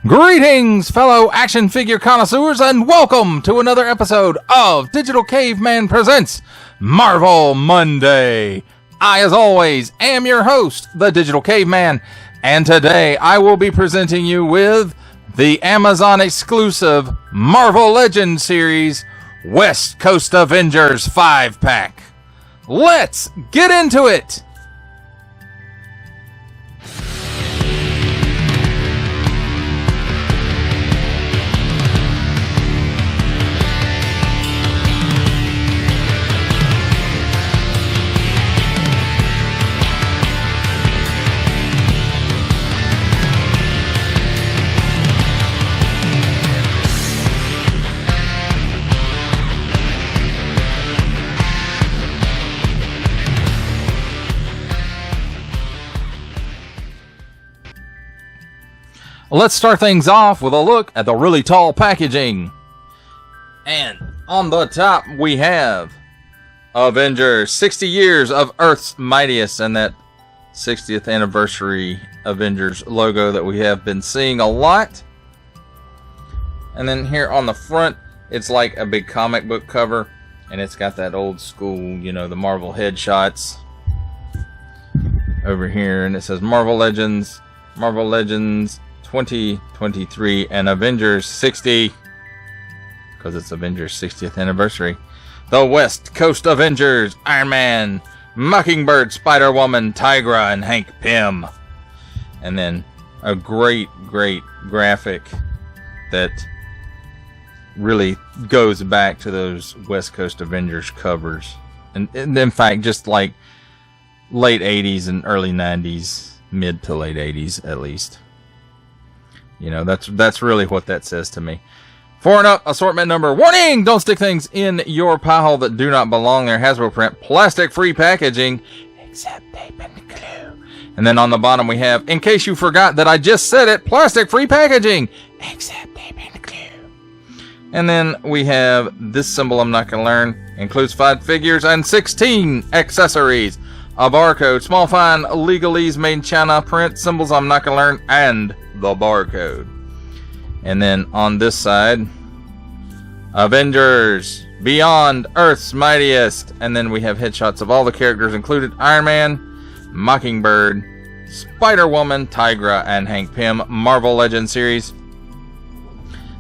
Greetings, fellow action figure connoisseurs, and welcome to another episode of Digital Caveman Presents Marvel Monday. I, as always, am your host, the Digital Caveman, and today I will be presenting you with the Amazon exclusive Marvel Legends series West Coast Avengers 5-pack. Let's get into it! Let's start things off with a look at the really tall packaging. And on the top we have Avengers 60 Years of Earth's Mightiest, and that 60th anniversary Avengers logo that we have been seeing a lot. And then here on the front, it's like a big comic book cover, and it's got that old school, you know, the Marvel headshots over here, and it says Marvel Legends 2023 and Avengers 60, because it's Avengers 60th anniversary. The West Coast Avengers, Iron Man, Mockingbird, Spider-Woman, Tigra, and Hank Pym. And then a great graphic that really goes back to those West Coast Avengers covers. And in fact, just like late 80s and early 90s, mid to late 80s at least. You know, that's really what that says to me. 4 and up, assortment number. Warning! Don't stick things in your pie hole that do not belong there. Hasbro print, plastic-free packaging, except tape and glue. And then on the bottom we have, in case you forgot that I just said it, plastic-free packaging, except tape and glue. And then we have this symbol I'm not going to learn. Includes 5 figures and 16 accessories. A barcode, small fine legalese made in China, print, symbols I'm not going to learn, and the barcode. And then on this side, Avengers Beyond Earth's Mightiest. And then we have headshots of all the characters included: Iron Man, Mockingbird, Spider-Woman, Tigra, and Hank Pym. Marvel Legends series.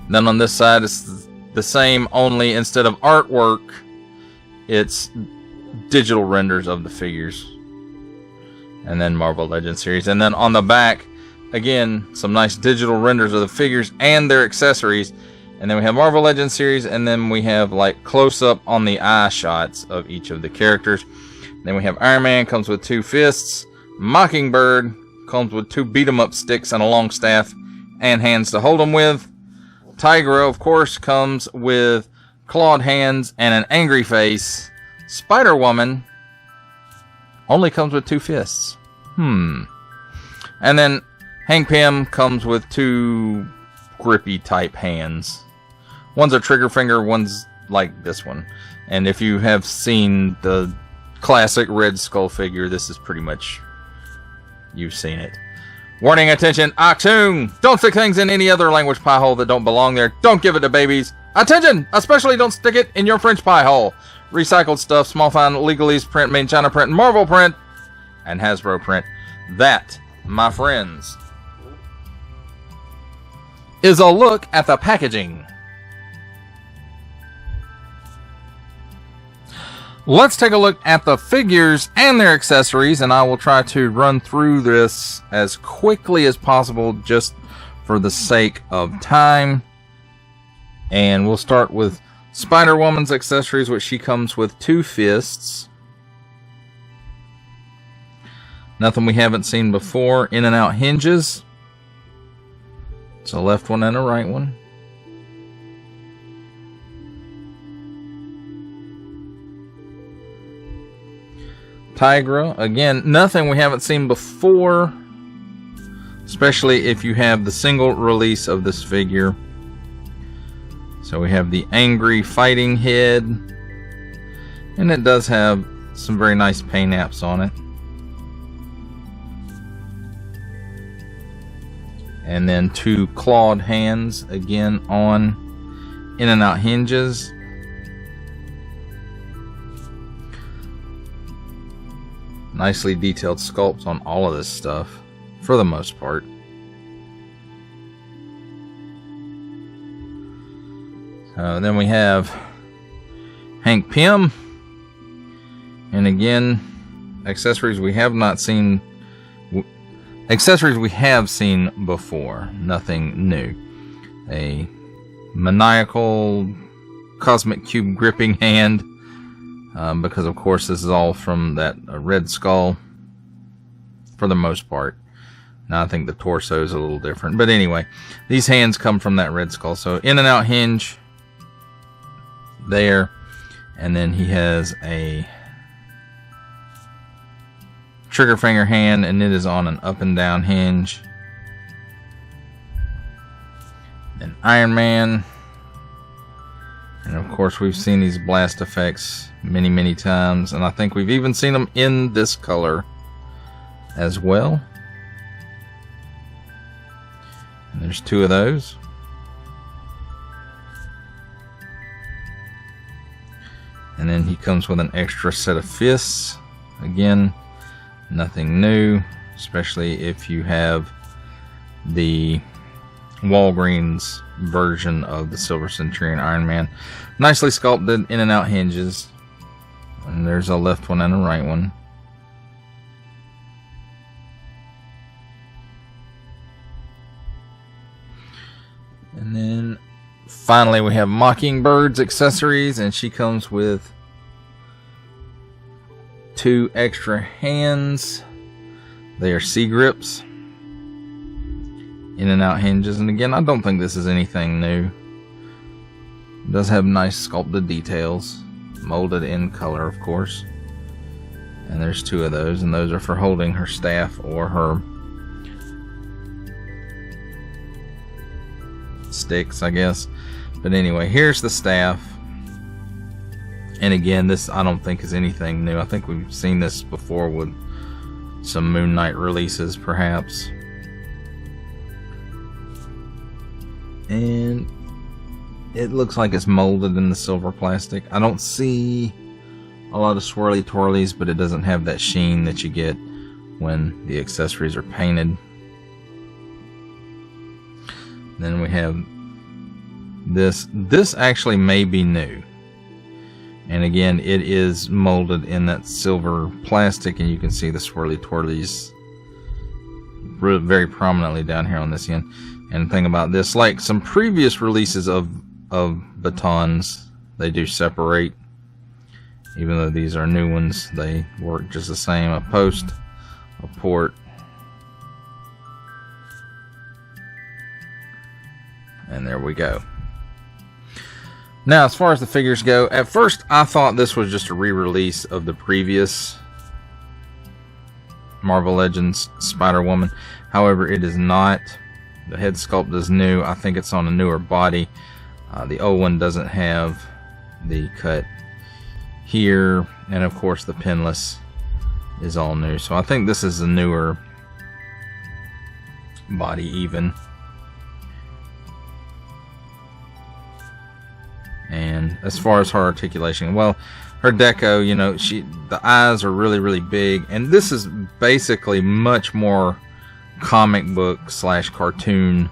Then on this side, it's the same, only instead of artwork, it's digital renders of the figures. And then Marvel Legends series. And then on the back, again, some nice digital renders of the figures and their accessories. And then we have Marvel Legends series, and then we have like close-up on the eye shots of each of the characters. Then we have Iron Man, comes with 2 fists. Mockingbird comes with 2 beat-em-up sticks and a long staff and hands to hold them with. Tigra, of course, comes with clawed hands and an angry face. Spider-Woman only comes with 2 fists. And then Hank Pym comes with 2 grippy type hands. One's a trigger finger, one's like this one. And if you have seen the classic Red Skull figure, this is pretty much, you've seen it. Warning, attention, Achtung! Don't stick things in any other language pie hole that don't belong there. Don't give it to babies. Attention! Especially don't stick it in your French pie hole. Recycled stuff, small fine legalese print, made in China print, Marvel print, and Hasbro print. That, my friends, is a look at the packaging. Let's take a look at the figures and their accessories, and I will try to run through this as quickly as possible just for the sake of time. And we'll start with Spider-Woman's accessories, which she comes with 2 fists. Nothing we haven't seen before. In and out hinges. It's a left one and a right one. Tigra, again, nothing we haven't seen before, especially if you have the single release of this figure. So we have the angry fighting head, and it does have some very nice paint apps on it. And then 2 clawed hands again on in and out hinges. Nicely detailed sculpts on all of this stuff for the most part. Then we have Hank Pym, and again, accessories we have seen before, nothing new. A maniacal cosmic cube gripping hand, because of course this is all from that Red Skull for the most part. Now I think the torso is a little different, but anyway, these hands come from that Red Skull. So in and out hinge there, and then he has a trigger finger hand, and it is on an up and down hinge. Then Iron Man, and of course we've seen these blast effects many times, and I think we've even seen them in this color as well. And there's 2 of those. And then he comes with an extra set of fists. Again, nothing new, especially if you have the Walgreens version of the Silver Centurion Iron Man. Nicely sculpted in and out hinges. And there's a left one and a right one. And then finally we have Mockingbird's accessories, and she comes with 2 extra hands. They are C-grips, in and out hinges, and again I don't think this is anything new. It does have nice sculpted details, molded in color of course. And there's 2 of those, and those are for holding her staff or her sticks, I guess. But anyway, here's the staff, and again this I don't think is anything new. I think we've seen this before with some Moon Knight releases perhaps. And it looks like it's molded in the silver plastic. I don't see a lot of swirly twirlies, but it doesn't have that sheen that you get when the accessories are painted. Then we have this. This actually may be new. And again, it is molded in that silver plastic, and you can see the swirly twirlies very prominently down here on this end. And the thing about this, like some previous releases of batons, they do separate. Even though these are new ones, they work just the same. A post, a port, and there we go. Now, as far as the figures go, at first I thought this was just a re-release of the previous Marvel Legends Spider-Woman. However, it is not. The head sculpt is new. I think it's on a newer body. The old one doesn't have the cut here, and of course the pinless is all new. So I think this is a newer body even. And as far as her articulation, well, her deco, you know, the eyes are really big, and this is basically much more comic book / cartoon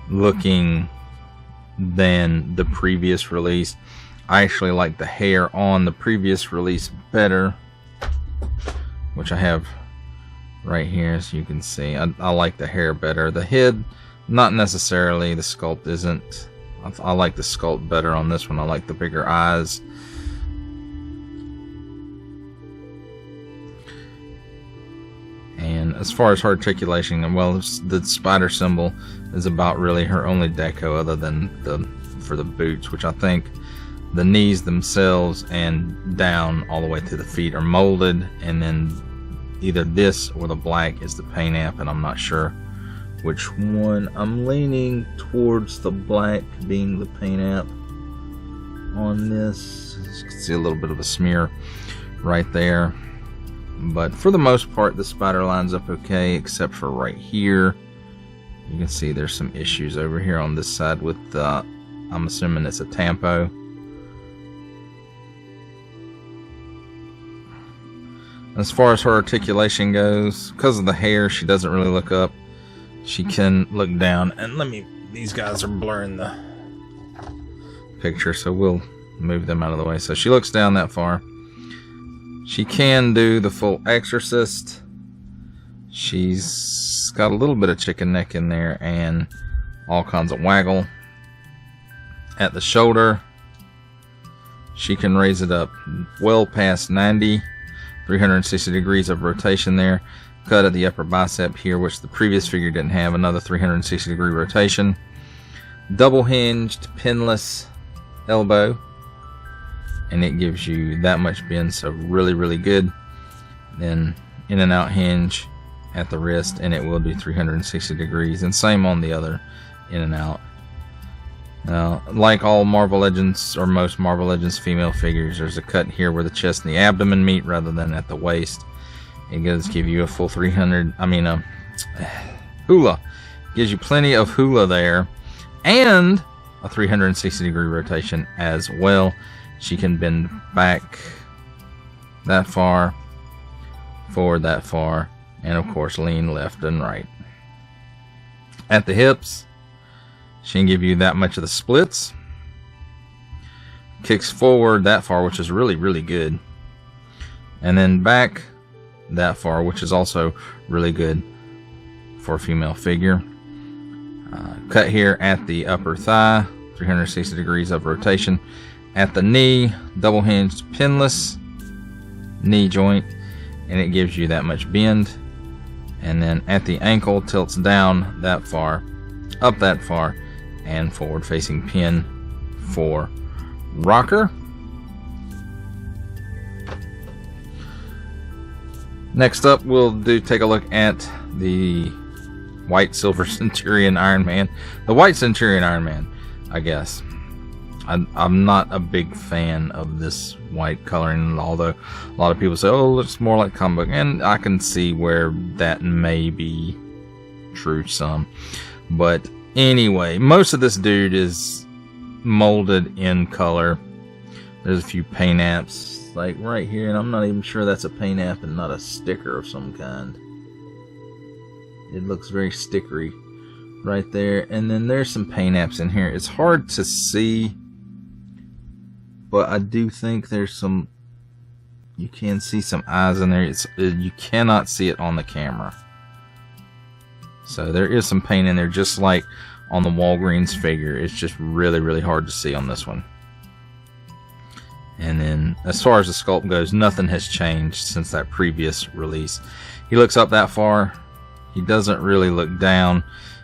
looking than the previous release. I actually like the hair on the previous release better, which I have right here, as you can see. I like the hair better. The head, not necessarily. The sculpt isn't. I like the sculpt better on this one. I like the bigger eyes. And as far as her articulation, well, the spider symbol is about really her only deco other than for the boots, which I think the knees themselves and down all the way to the feet are molded, and then either this or the black is the paint app, and I'm not sure which one. I'm leaning towards the black being the paint app on this. As you can see a little bit of a smear right there, but for the most part the spider lines up okay, except for right here You can see there's some issues over here on this side with I'm assuming it's a tampo. As far as her articulation goes, because of the hair, she doesn't really look up. She can look down. And these guys are blurring the picture, so we'll move them out of the way. So she looks down that far. She can do the full exorcist. She's got a little bit of chicken neck in there and all kinds of waggle. At the shoulder, she can raise it up well past 90. 360 degrees of rotation there. Cut at the upper bicep here, which the previous figure didn't have. Another 360 degree rotation. Double hinged, pinless elbow. And it gives you that much bend, so really, really good. Then in and out hinge at the wrist, and it will do 360 degrees. And same on the other in and out. Now, like all Marvel Legends, or most Marvel Legends female figures, there's a cut here where the chest and the abdomen meet rather than at the waist. It does give you a full hula. Gives you plenty of hula there. And a 360 degree rotation as well. She can bend back that far, forward that far, and of course lean left and right. At the hips, she can give you that much of the splits. Kicks forward that far, which is really, really good. And then back that far, which is also really good for a female figure. Cut here at the upper thigh, 360 degrees of rotation. At the knee, double hinged pinless knee joint, and it gives you that much bend. And then at the ankle, tilts down that far, up that far, and forward facing pin for rocker. Next up, we'll take a look at the white Silver Centurion Iron Man. The white Centurion Iron Man, I guess. I'm not a big fan of this white coloring, although a lot of people say, oh, it looks more like comic book, and I can see where that may be true some. But anyway, most of this dude is molded in color. There's a few paint apps, like right here, and I'm not even sure that's a paint app and not a sticker of some kind. It looks very stickery right there. And then there's some paint apps in here. It's hard to see, but I do think there's some, you can see some eyes in there. You cannot see it on the camera. So there is some paint in there, just like on the Walgreens figure. It's just really, really hard to see on this one. And then as far as the sculpt goes, nothing has changed since that previous release. He looks up that far. He doesn't really look down.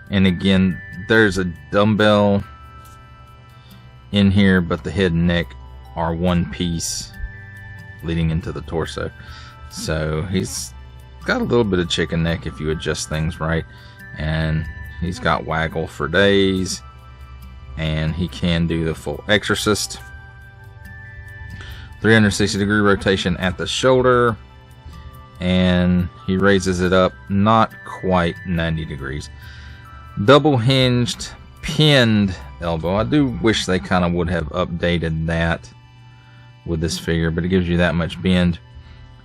And again, there's a dumbbell in here, but the head and neck are one piece leading into the torso. So he's got a little bit of chicken neck if you adjust things right. And he's got waggle for days. And he can do the full exorcist. 360 degree rotation at the shoulder. And he raises it up not quite 90 degrees. Double hinged, pinned elbow. I do wish they kind of would have updated that with this figure, but it gives you that much bend.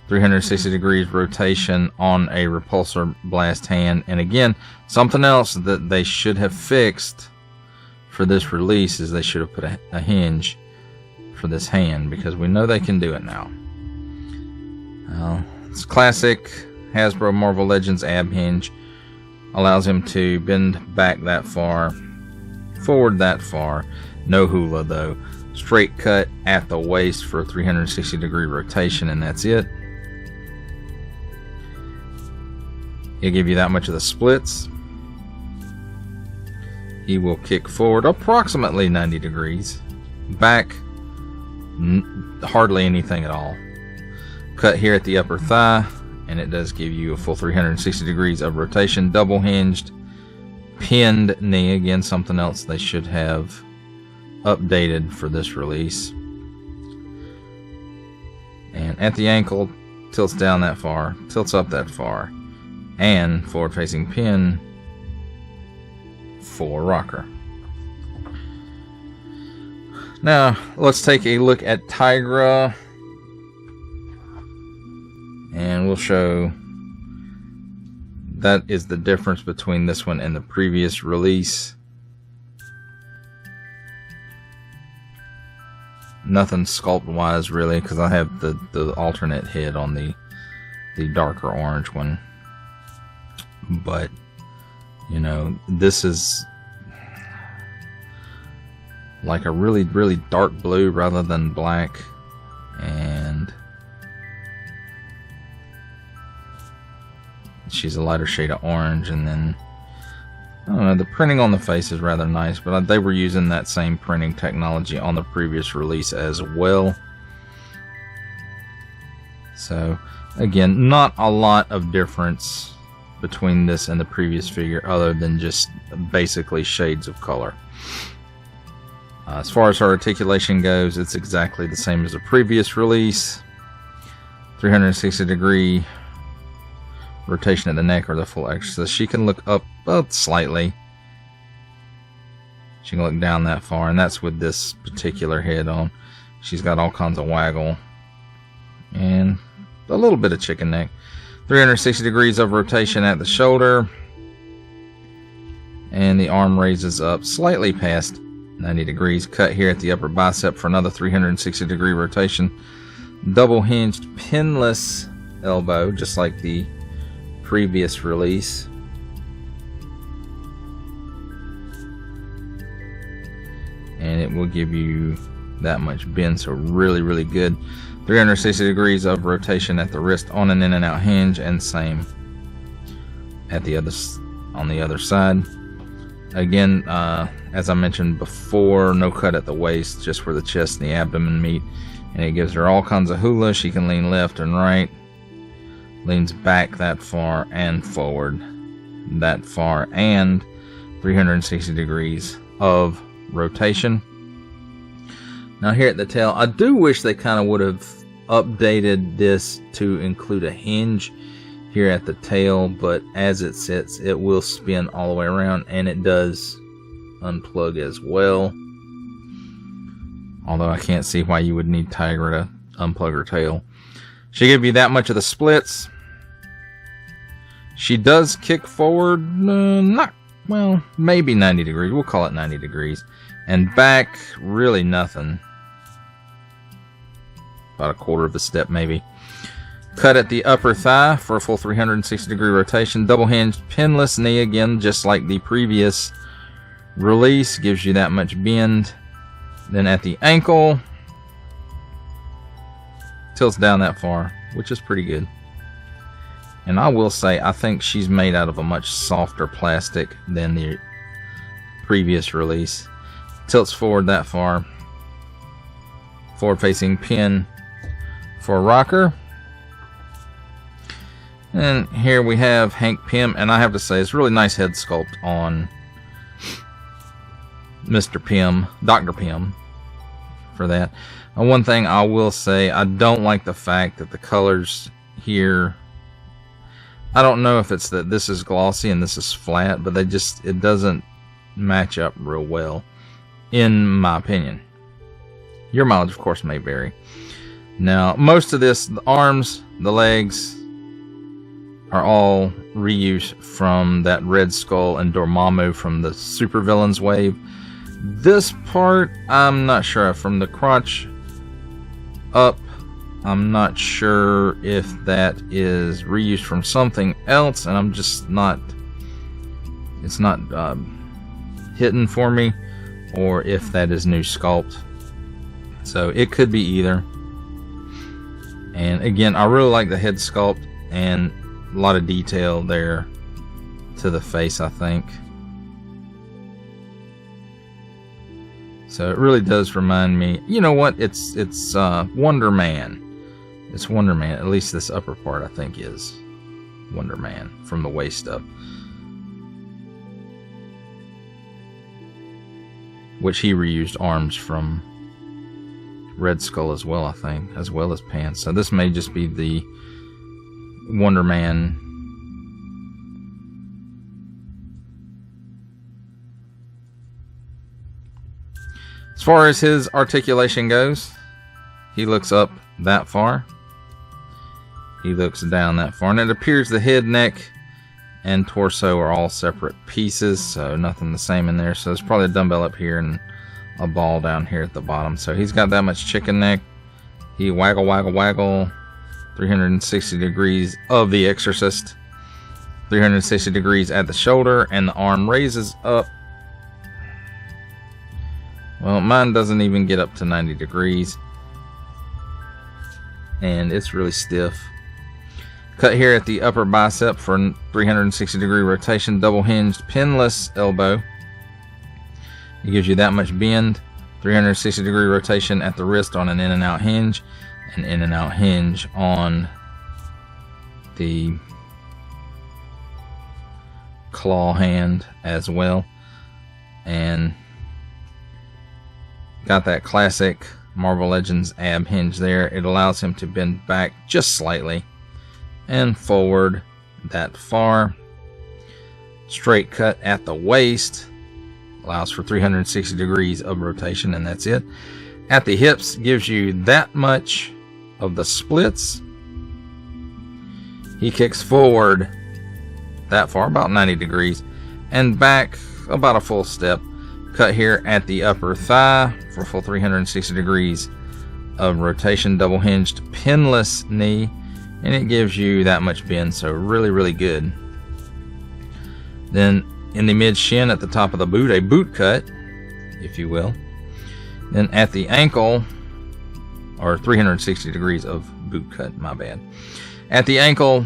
360 degrees rotation on a repulsor blast hand. And again, something else that they should have fixed for this release is they should have put a hinge for this hand, because we know they can do it now. It's classic Hasbro Marvel Legends ab hinge. Allows him to bend back that far, forward that far. No hula though. Straight cut at the waist for a 360 degree rotation, and that's it. He'll give you that much of the splits. He will kick forward approximately 90 degrees. Back, hardly anything at all. Cut here at the upper thigh, and it does give you a full 360 degrees of rotation. Double hinged, pinned knee. Again, something else they should have updated for this release. And at the ankle, tilts down that far, tilts up that far, and forward facing pin for Rocker. Now, let's take a look at Tigra, and we'll show that is the difference between this one and the previous release. Nothing sculpt wise really, because I have the alternate head on the darker orange one. But you know, this is like a really, really dark blue rather than black, and she's a lighter shade of orange. And then I don't know, the printing on the face is rather nice, but they were using that same printing technology on the previous release as well. So again, not a lot of difference between this and the previous figure, other than just basically shades of color. As far as her articulation goes, it's exactly the same as the previous release. 360 degree rotation at the neck, or the full extra. She can look up slightly. She can look down that far, and that's with this particular head on. She's got all kinds of waggle and a little bit of chicken neck. 360 degrees of rotation at the shoulder, and the arm raises up slightly past 90 degrees. Cut here at the upper bicep for another 360 degree rotation. Double hinged pinless elbow, just like the previous release. And it will give you that much bend, so really, really good. 360 degrees of rotation at the wrist on an in and out hinge, and same at the on the other side. Again, as I mentioned before, no cut at the waist, just where the chest and the abdomen meet, and it gives her all kinds of hula. She can lean left and right, leans back that far and forward that far, and 360 degrees of rotation. Now here at the tail, I do wish they kind of would have updated this to include a hinge here at the tail, but as it sits, it will spin all the way around, and it does unplug as well. Although I can't see why you would need Tigra to unplug her tail. She give you that much of the splits. She does kick forward, well, maybe 90 degrees. We'll call it 90 degrees. And back, really nothing. About a quarter of a step, maybe. Cut at the upper thigh for a full 360 degree rotation. Double hinged pinless knee, again, just like the previous release. Gives you that much bend. Then at the ankle, tilts down that far, which is pretty good. And I will say, I think she's made out of a much softer plastic than the previous release. Tilts forward that far. Forward facing pin for Rocker. And here we have Hank Pym, and I have to say, it's a really nice head sculpt on Mr. Pym, Dr. Pym, for that. And one thing I will say, I don't like the fact that the colors here, I don't know if it's that this is glossy and this is flat, but it doesn't match up real well, in my opinion. Your mileage, of course, may vary. Now, most of this, the arms, the legs, are all reuse from that Red Skull and Dormammu from the Supervillains wave. This part, I'm not sure. From the crotch up, I'm not sure if that is reused from something else, and I'm just not, it's not hitting for me, or if that is new sculpt. So it could be either. And again, I really like the head sculpt, and a lot of detail there to the face, I think. So it really does remind me, you know what, it's Wonder Man. It's Wonder Man, at least this upper part I think is Wonder Man from the waist up. Which he reused arms from Red Skull as well, I think, as well as pants. So this may just be the Wonder Man As far as his articulation goes, he looks up that far. He looks down that far. And it appears the head, neck, and torso are all separate pieces. So nothing the same in there. So there's probably a dumbbell up here and a ball down here at the bottom. So he's got that much chicken neck. He waggle, waggle, waggle. 360 degrees of the Exorcist. 360 degrees at the shoulder. And the arm raises up. Well, mine doesn't even get up to 90 degrees. And it's really stiff. Cut here at the upper bicep for a 360 degree rotation. Double hinged pinless elbow. It gives you that much bend. 360 degree rotation at the wrist on an in and out hinge. An in and out hinge on the claw hand as well. And got that classic Marvel Legends ab hinge there. It allows him to bend back just slightly and forward that far. Straight cut at the waist. Allows for 360 degrees of rotation, and that's it. At the hips, gives you that much of the splits. He kicks forward that far, about 90 degrees, and back about a full step. Cut here at the upper thigh for full 360 degrees of rotation. Double hinged pinless knee, and it gives you that much bend, so really, really good. Then in the mid shin at the top of the boot, a boot cut, if you will. Then at the ankle, or 360 degrees of boot cut, my bad. At the ankle,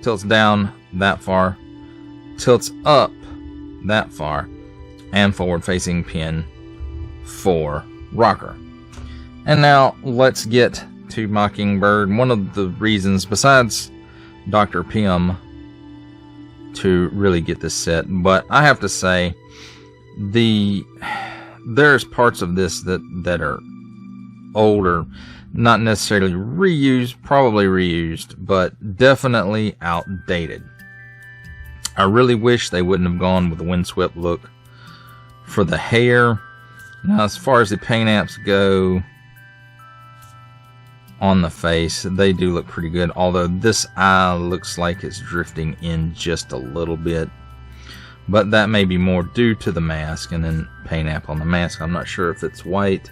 tilts down that far, tilts up that far, and forward facing pin for rocker. And now let's get to Mockingbird. One of the reasons, besides Dr. Pym, to really get this set, but I have to say there's parts of this that are older, not necessarily reused, probably reused, but definitely outdated. I really wish they wouldn't have gone with the windswept look for the hair. Now, as far as the paint apps go on the face, they do look pretty good, although this eye looks like it's drifting in just a little bit, but that may be more due to the mask and then paint app on the mask. I'm not sure if it's white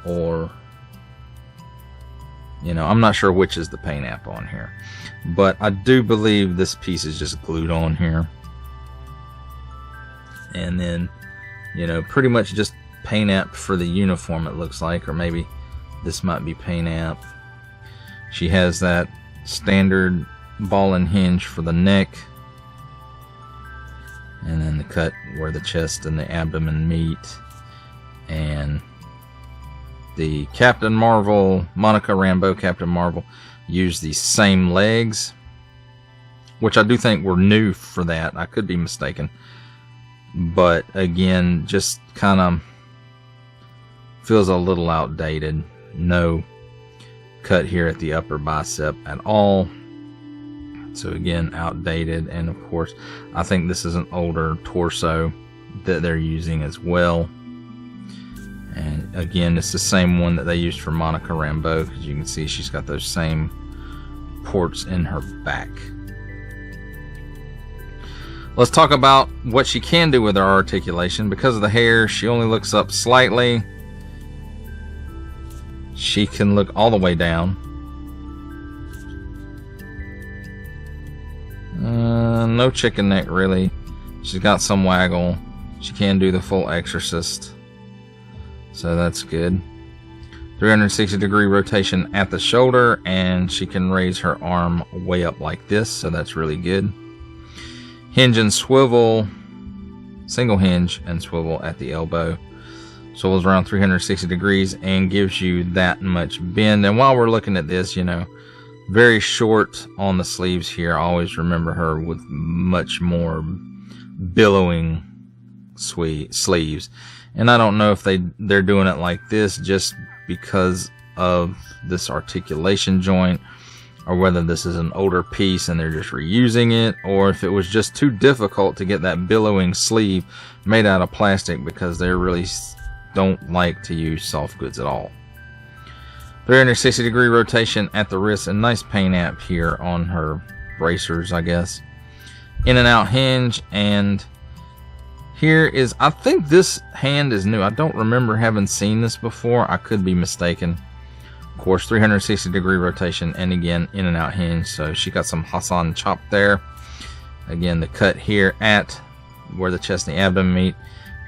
or, I'm not sure which is the paint app on here, but I do believe this piece is just glued on here, and then pretty much just paint app for the uniform, it looks like, or maybe this might be paint app. She has that standard ball and hinge for the neck, and then the cut where the chest and the abdomen meet. And the Captain Marvel, Monica Rambeau Captain Marvel, used the same legs, which I do think were new for that. I could be mistaken, but again, just kind of feels a little outdated. No cut here at the upper bicep at all, so again, outdated. And of course, I think this is an older torso that they're using as well. And again, it's the same one that they used for Monica Rambeau, because you can see she's got those same ports in her back. Let's talk about what she can do with her articulation. Because of the hair, she only looks up slightly. She can look all the way down. No chicken neck, really. She's got some waggle. She can do the full Exorcist, so that's good. 360 degree rotation at the shoulder, and she can raise her arm way up like this, so that's really good. Hinge and swivel, single hinge and swivel at the elbow. Swivels around 360 degrees and gives you that much bend. And while we're looking at this, very short on the sleeves here. I always remember her with much more billowing sleeves. And I don't know if they're doing it like this just because of this articulation joint, or whether this is an older piece and they're just reusing it, or if it was just too difficult to get that billowing sleeve made out of plastic, because they're really don't like to use soft goods at all. 360-degree rotation at the wrist, and nice paint app here on her bracers, I guess. In and out hinge, and here is, I think this hand is new. I don't remember having seen this before. I could be mistaken. Of course, 360-degree rotation, and again, in and out hinge. So she got some Hassan chop there. Again, the cut here at where the chest and the abdomen meet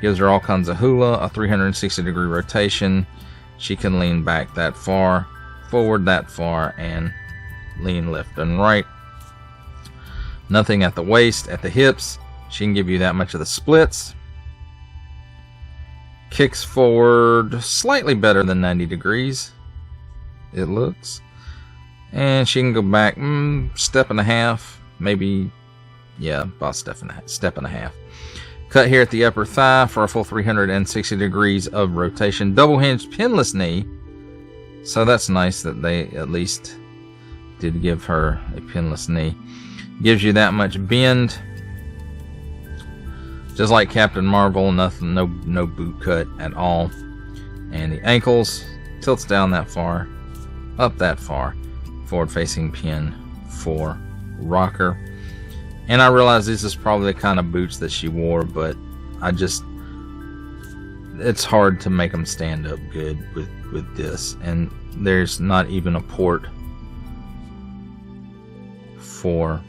gives her all kinds of hula. A 360-degree rotation. She can lean back that far, forward that far, and lean left and right. Nothing at the waist, at the hips. She can give you that much of the splits. Kicks forward slightly better than 90 degrees, it looks. And she can go back step and a half, maybe, yeah, about step and a half. Cut here at the upper thigh for a full 360 degrees of rotation. Double hinged pinless knee. So that's nice that they at least did give her a pinless knee. Gives you that much bend. Just like Captain Marvel, nothing, no boot cut at all. And the ankles tilts down that far, up that far. Forward facing pin for rocker. And I realize this is probably the kind of boots that she wore, but it's hard to make them stand up good with this. And there's not even a port for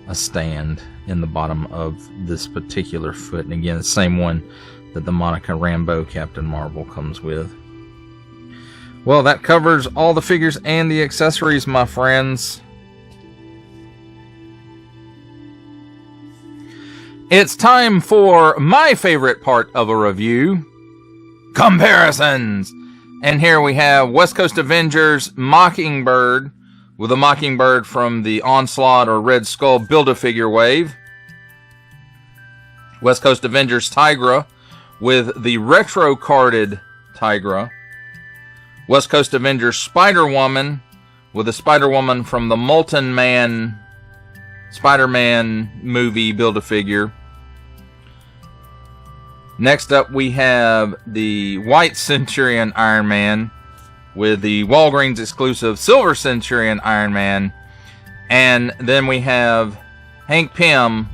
a stand in the bottom of this particular foot. And again, the same one that the Monica Rambeau Captain Marvel comes with. Well, that covers all the figures and the accessories, my friends. It's time for my favorite part of a review, comparisons. And here we have West Coast Avengers Mockingbird with a Mockingbird from the Onslaught or Red Skull Build-A-Figure wave. West Coast Avengers Tigra with the retro-carded Tigra. West Coast Avengers Spider-Woman with the Spider-Woman from the Molten Man Spider-Man movie Build-A-Figure. Next up, we have the White Centurion Iron Man with the Walgreens exclusive Silver Centurion Iron Man. And then we have Hank Pym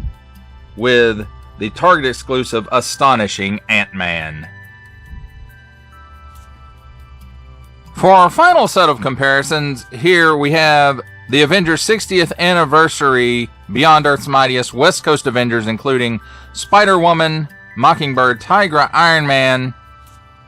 with the Target exclusive Astonishing Ant-Man. For our final set of comparisons, here we have the Avengers 60th Anniversary Beyond Earth's Mightiest West Coast Avengers, including Spider-Woman, Mockingbird, Tigra, Iron Man,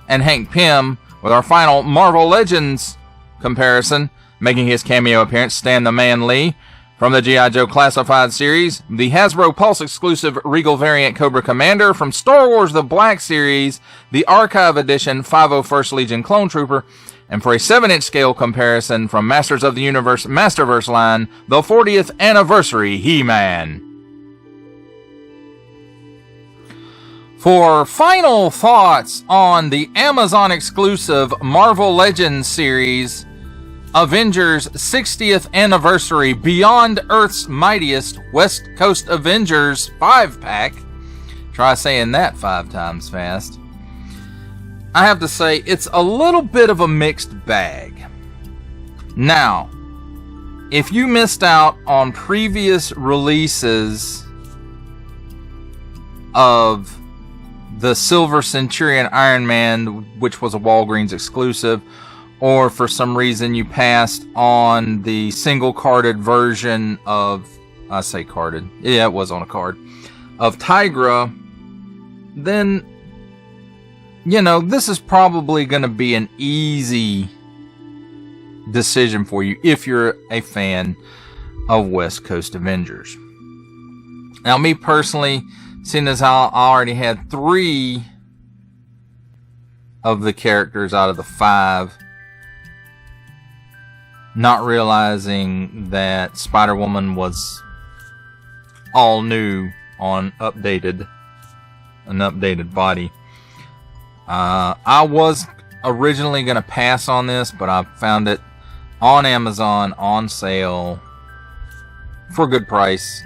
and Hank Pym, with our final Marvel Legends comparison, making his cameo appearance, Stan the Man Lee, from the G.I. Joe Classified series, the Hasbro Pulse exclusive Regal variant Cobra Commander, from Star Wars The Black Series, the Archive Edition 501st Legion Clone Trooper, and for a 7-inch scale comparison from Masters of the Universe Masterverse line, the 40th Anniversary He-Man. For final thoughts on the Amazon exclusive Marvel Legends series, Avengers 60th Anniversary Beyond Earth's Mightiest West Coast Avengers 5-pack. Try saying that 5 times fast. I have to say, it's a little bit of a mixed bag. Now, if you missed out on previous releases of the Silver Centurion Iron Man, which was a Walgreens exclusive, or for some reason you passed on the single carded version of, I say carded, yeah, it was on a card, of Tigra, then, you know, this is probably going to be an easy decision for you if you're a fan of West Coast Avengers. Now, me personally, seeing as how I already had 3 of the characters out of the 5, not realizing that Spider-Woman was all new on an updated body. I was originally going to pass on this, but I found it on Amazon on sale for a good price.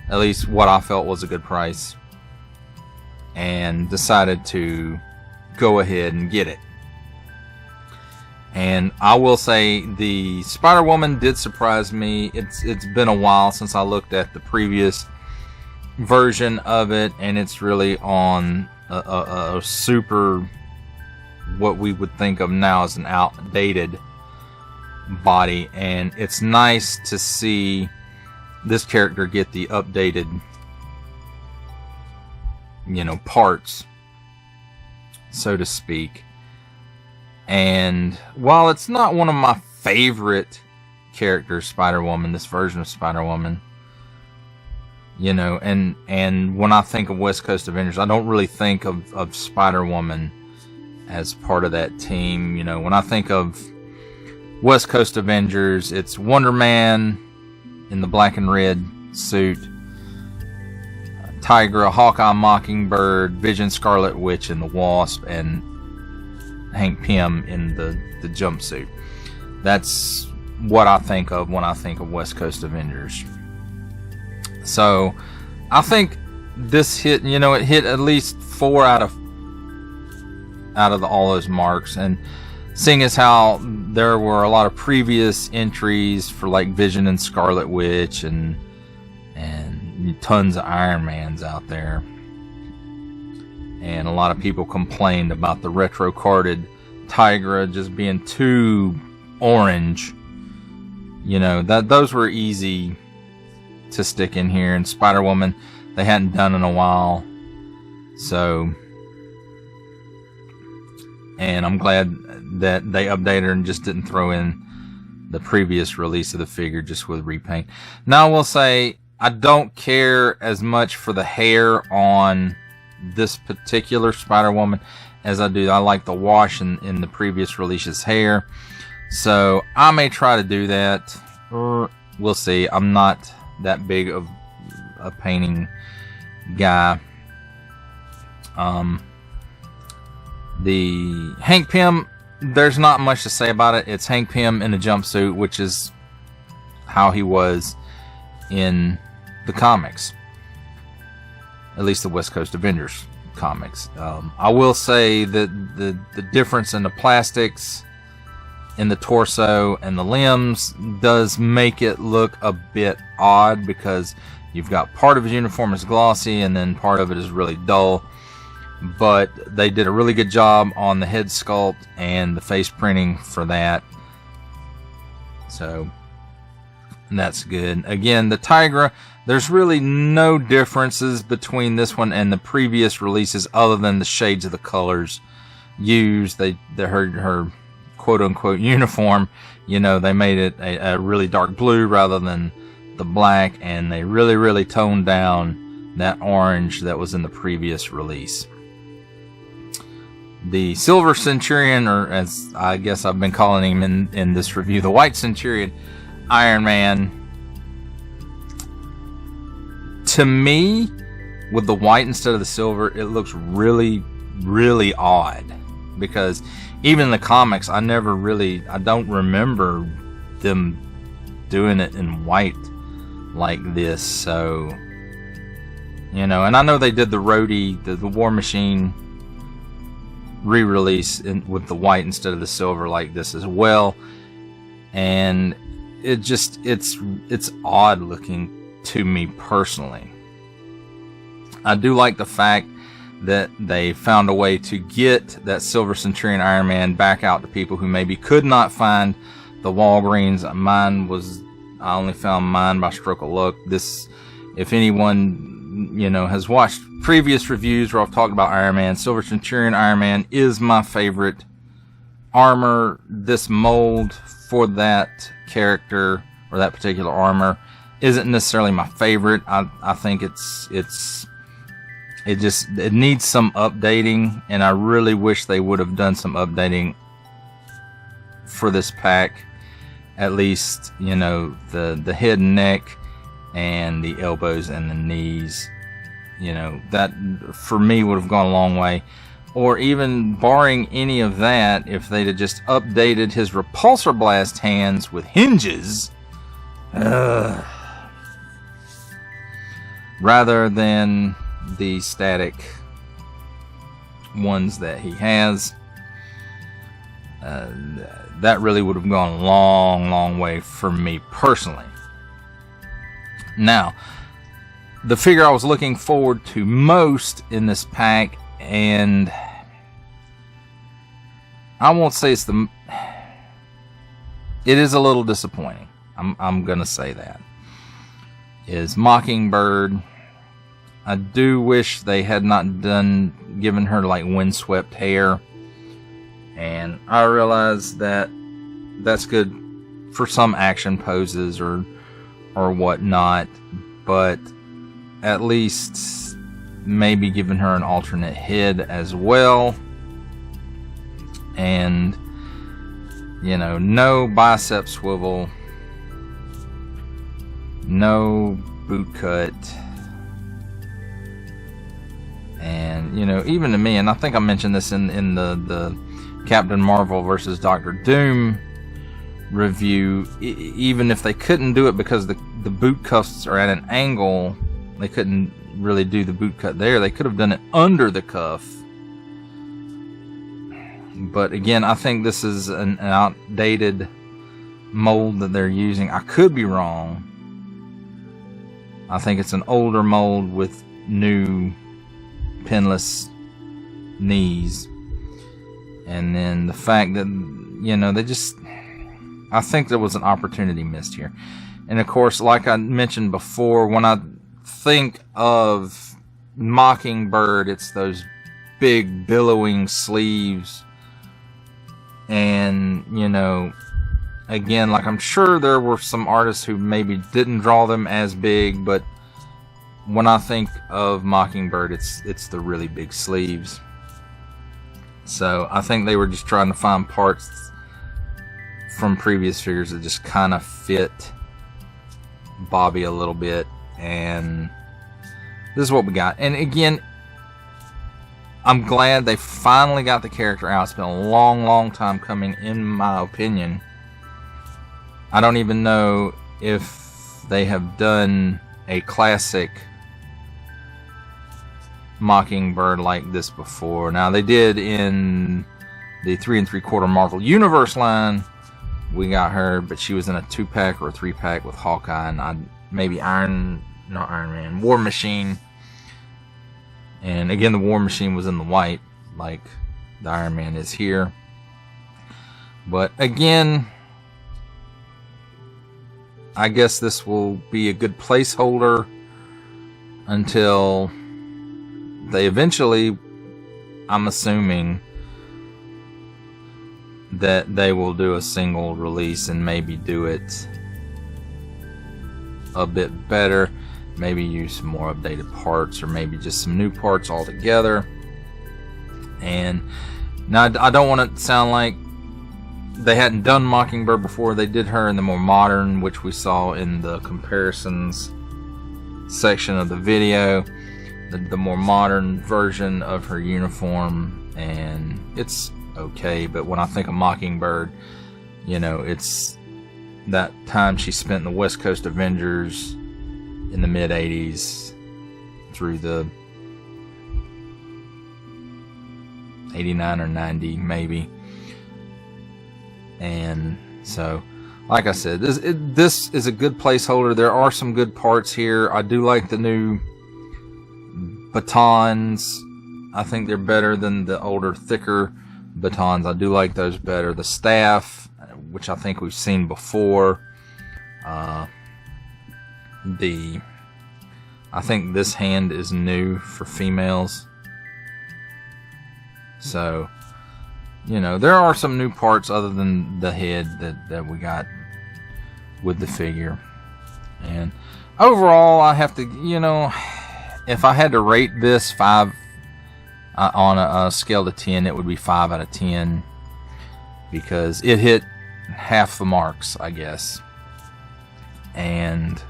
At least what I felt was a good price. And decided to go ahead and get it. And I will say the Spider-Woman did surprise me. It's been a while since I looked at the previous version of it, and it's really on a super, what we would think of now as an outdated body, and it's nice to see this character get the updated, parts, so to speak. And while it's not one of my favorite characters, Spider-Woman, this version of Spider-Woman, and when I think of West Coast Avengers, I don't really think of Spider-Woman as part of that team. When I think of West Coast Avengers, it's Wonder Man in the black and red suit, Tigra, Hawkeye, Mockingbird, Vision, Scarlet Witch, and the Wasp, and Hank Pym in the jumpsuit. That's what I think of when I think of West Coast Avengers. So I think this hit, it hit at least 4 out of all those marks. And seeing as how there were a lot of previous entries for like Vision and Scarlet Witch and tons of Iron Mans out there. And a lot of people complained about the retro carded Tigra just being too orange. Those were easy to stick in here. And Spider-Woman, they hadn't done in a while. So, and I'm glad that they updated and just didn't throw in the previous release of the figure just with repaint. Now I will say, I don't care as much for the hair on this particular Spider-Woman as I do. I like the wash in the previous release's hair, so I may try to do that. We'll see. I'm not that big of a painting guy. The Hank Pym, there's not much to say about it. It's Hank Pym in a jumpsuit, which is how he was in the comics. At least the West Coast Avengers comics. I will say that the difference in the plastics in the torso and the limbs does make it look a bit odd, because you've got part of his uniform is glossy and then part of it is really dull. But they did a really good job on the head sculpt and the face printing for that. So that's good. Again, the Tigra, there's really no differences between this one and the previous releases other than the shades of the colors used. Her quote-unquote uniform, they made it a really dark blue rather than the black, and they really toned down that orange that was in the previous release. The Silver Centurion, or as I guess I've been calling him in this review, the White Centurion Iron Man, to me, with the white instead of the silver, it looks really odd, because even in the comics, I don't remember them doing it in white like this. So, and I know they did the Rhodey, the War Machine re-release with the white instead of the silver like this as well, and it's odd looking to me personally. I do like the fact that they found a way to get that Silver Centurion Iron Man back out to people who maybe could not find the Walgreens. I only found mine by stroke of luck. This, if anyone has watched previous reviews where I've talked about Iron Man, Silver Centurion Iron Man is my favorite armor. This mold for that character or that particular armor isn't necessarily my favorite. I think it needs some updating, and I really wish they would have done some updating for this pack. At least, the head and neck and the elbows and the knees, that for me would have gone a long way. Or even barring any of that, if they'd have just updated his repulsor blast hands with hinges, rather than the static ones that he has. That really would have gone a long way for me personally. Now, the figure I was looking forward to most in this pack, and I won't say it is a little disappointing. I'm gonna say that, is Mockingbird. I do wish they had not given her like windswept hair, and I realize that that's good for some action poses or whatnot, but at least maybe giving her an alternate head as well. And you know, no bicep swivel, no boot cut. And you know, even to me, and I think I mentioned this in the Captain Marvel versus Doctor Doom review, even if they couldn't do it because the boot cuffs are at an angle, they couldn't really do the boot cut there. They could have done it under the cuff. But again, I think this is an outdated mold that they're using. I could be wrong. I think it's an older mold with new pinless knees. And then the fact that, you know, I think there was an opportunity missed here. And of course, like I mentioned before, when I think of Mockingbird, it's those big billowing sleeves. And, you know, again, like I'm sure there were some artists who maybe didn't draw them as big, but when I think of Mockingbird, it's the really big sleeves. So I think they were just trying to find parts from previous figures that just kind of fit Bobby a little bit, and this is what we got. And again, I'm glad they finally got the character out. It's been a long time coming, in my opinion. I don't even know if they have done a classic Mockingbird like this before. Now, they did in the 3 3/4 Marvel Universe line. We got her, but she was in a 2-pack or a 3-pack with Hawkeye and maybe War Machine. And again, the War Machine was in the white, like the Iron Man is here. But again, I guess this will be a good placeholder until they eventually, I'm assuming, that they will do a single release and maybe do it a bit better. Maybe use some more updated parts, or maybe just some new parts altogether. And now, I don't want it to sound like they hadn't done Mockingbird before. They did her in the more modern, which we saw in the comparisons section of the video. The more modern version of her uniform, and it's okay. But when I think of Mockingbird, you know, it's that time she spent in the West Coast Avengers in the mid 80s through the 89 or 90 maybe. And so, like I said, this is a good placeholder. There are some good parts here. I do like the new batons. I think they're better than the older, thicker batons. I do like those better. The staff, which I think we've seen before. I think this hand is new for females. So, you know, there are some new parts other than the head that we got with the figure. And overall, I have to, you know, if I had to rate this 5 on a scale to 10, it would be 5 out of 10, because it hit half the marks, I guess. And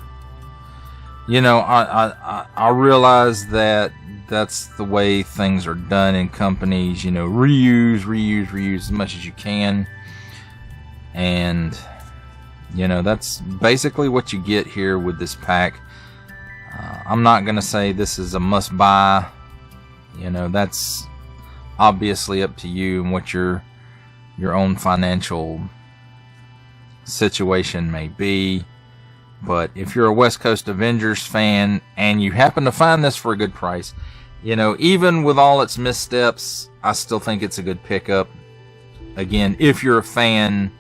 you know, I realize that that's the way things are done in companies. You know, reuse as much as you can. And you know, that's basically what you get here with this pack. I'm not gonna say this is a must buy. You know, that's obviously up to you and what your own financial situation may be. But if you're a West Coast Avengers fan and you happen to find this for a good price, you know, even with all its missteps, I still think it's a good pickup. Again, if you're a fan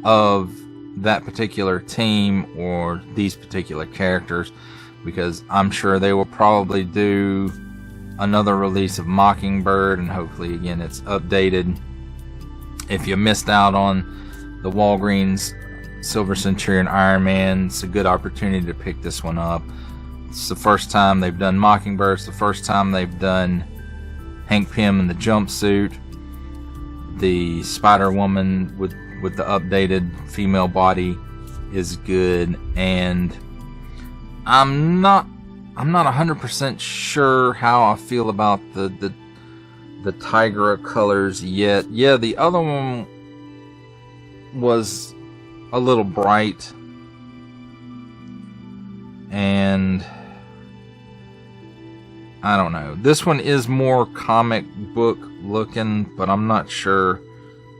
of that particular team or these particular characters, because I'm sure they will probably do another release of Mockingbird, and hopefully again it's updated. If you missed out on the Walgreens Silver Centurion Iron Man, it's a good opportunity to pick this one up. It's the first time they've done Mockingbird. It's the first time they've done Hank Pym in the jumpsuit. The Spider-Woman with the updated female body is good, and I'm not 100% sure how I feel about the Tigra colors yet. Yeah, the other one was a little bright, and I don't know. This one is more comic book looking, but I'm not sure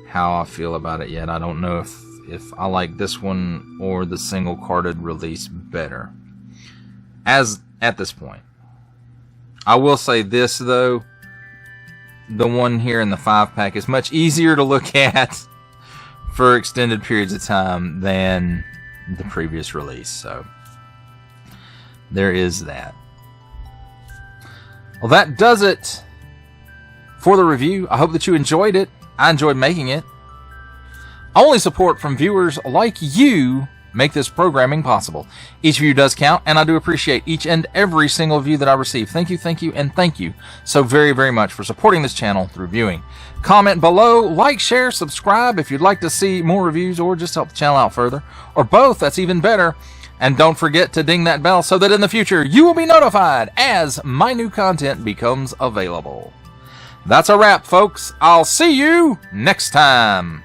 how I feel about it yet. I don't know if I like this one or the single carded release better as at this point. I will say this though, the one here in the 5-pack is much easier to look at for extended periods of time than the previous release, so there is that. Well, that does it for the review. I hope that you enjoyed it. I enjoyed making it. Only support from viewers like you make this programming possible. Each view does count, and I do appreciate each and every single view that I receive. Thank you, and thank you so very, very much for supporting this channel through viewing. Comment below, like, share, subscribe if you'd like to see more reviews or just help the channel out further, or both. That's even better. And don't forget to ding that bell so that in the future you will be notified as my new content becomes available. That's a wrap, folks. I'll see you next time.